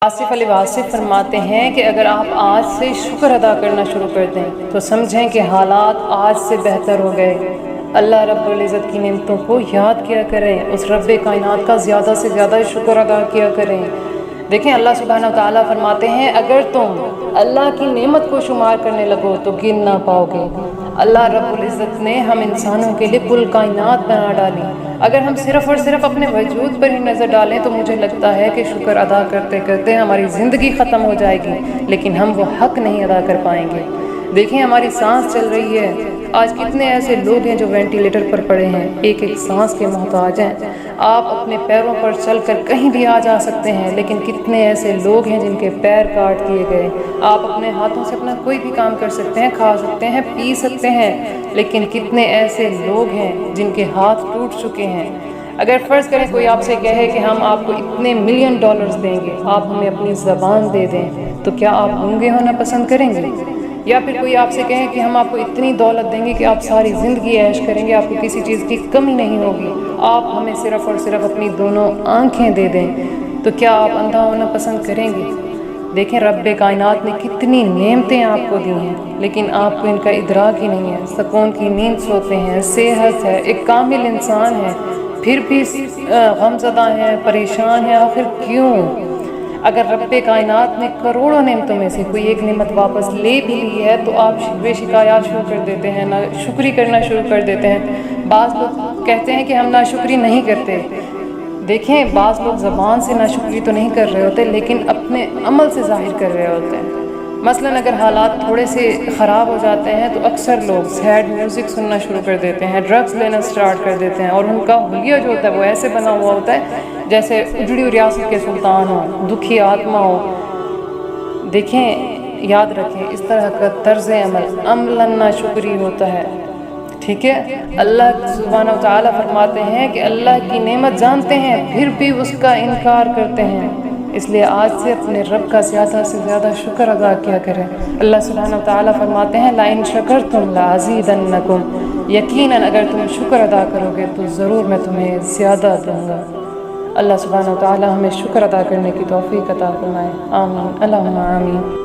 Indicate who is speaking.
Speaker 1: آصف علی واصف فرماتے ہیں کہ اگر آپ آج سے شکر ادا کرنا شروع کر دیں تو سمجھیں کہ حالات آج سے بہتر ہو گئے۔ اللہ رب العزت کی نعمتوں کو یاد کیا کریں، اس رب کائنات کا زیادہ سے زیادہ شکر ادا کیا کریں۔ دیکھیں اللہ سبحانہ وتعالیٰ فرماتے ہیں اگر تم اللہ کی نعمت کو شمار کرنے لگو تو گن نہ پاؤ گے۔ اللہ رب العزت نے ہم انسانوں کے لیے کل کائنات بنا ڈالی، اگر ہم صرف اور صرف اپنے وجود پر ہی نظر ڈالیں تو مجھے لگتا ہے کہ شکر ادا کرتے کرتے ہماری زندگی ختم ہو جائے گی، لیکن ہم وہ حق نہیں ادا کر پائیں گے۔ دیکھیں ہماری سانس چل رہی ہے، آج کتنے ایسے لوگ ہیں جو وینٹیلیٹر پر پڑے ہیں، ایک ایک سانس کے محتاج ہیں۔ آپ اپنے پیروں پر چل کر کہیں بھی آ جا سکتے ہیں، لیکن کتنے ایسے لوگ ہیں جن کے پیر کاٹ دیے گئے۔ آپ اپنے ہاتھوں سے اپنا کوئی بھی کام کر سکتے ہیں، کھا سکتے ہیں، پی سکتے ہیں، لیکن کتنے ایسے لوگ ہیں جن کے ہاتھ ٹوٹ چکے ہیں۔ اگر فرض کریں کوئی آپ سے کہے کہ ہم آپ کو اتنے ملین ڈالرز دیں گے، آپ ہمیں اپنی زبان دے دیں، تو کیا آپ گونگے ہونا پسند کریں گے؟ یا پھر کوئی آپ سے کہے کہ ہم آپ کو اتنی دولت دیں گے کہ آپ ساری زندگی عیش کریں گے، آپ کو کسی چیز کی کمی نہیں ہوگی، آپ ہمیں صرف اور صرف اپنی دونوں آنکھیں دے دیں، تو کیا آپ اندھا ہونا پسند کریں گے؟ دیکھیں رب کائنات نے کتنی نعمتیں آپ کو دی ہیں، لیکن آپ کو ان کا ادراک ہی نہیں ہے۔ سکون کی نیند سوتے ہیں، صحت ہے، ایک کامل انسان ہے، پھر بھی غم زدہ ہیں، پریشان ہیں۔ آخر کیوں؟ اگر رب کائنات نے کروڑوں نعمتوں میں سے کوئی ایک نعمت واپس لے بھی لی ہے تو آپ شکوے شکایات شروع کر دیتے ہیں، ناشکری کرنا شروع کر دیتے ہیں۔ بعض لوگ کہتے ہیں کہ ہم ناشکری نہیں کرتے۔ دیکھیں بعض لوگ زبان سے ناشکری تو نہیں کر رہے ہوتے، لیکن اپنے عمل سے ظاہر کر رہے ہوتے ہیں۔ مثلاً اگر حالات تھوڑے سے خراب ہو جاتے ہیں تو اکثر لوگ سیڈ میوزک سننا شروع کر دیتے ہیں، ڈرگز لینا سٹارٹ کر دیتے ہیں، اور ان کا حلیہ جو ہوتا ہے وہ ایسے بنا ہوا ہوتا ہے جیسے اجڑی ہوئی ریاست کے سلطان ہوں، دکھی آتما ہو۔ دیکھیں یاد رکھیں اس طرح کا طرز عمل ناشکری ہوتا ہے، ٹھیک ہے؟ اللہ سبحانہ وتعالیٰ فرماتے ہیں کہ اللہ کی نعمت جانتے ہیں پھر بھی اس کا انکار کرتے ہیں، اس لیے آج سے اپنے رب کا زیادہ سے زیادہ شکر ادا کیا کریں۔ اللہ سبحانہ وتعالیٰ فرماتے ہیں لَئِن شَكَرْتُمْ لَأَزِيدَنَّكُمْ، یقیناً اگر تم شکر ادا کرو گے تو ضرور میں تمہیں زیادہ دوں گا۔ اللہ سبحانہ وتعالیٰ ہمیں شکر ادا کرنے کی توفیق عطا فرمائے، آمین، اللہم آمین۔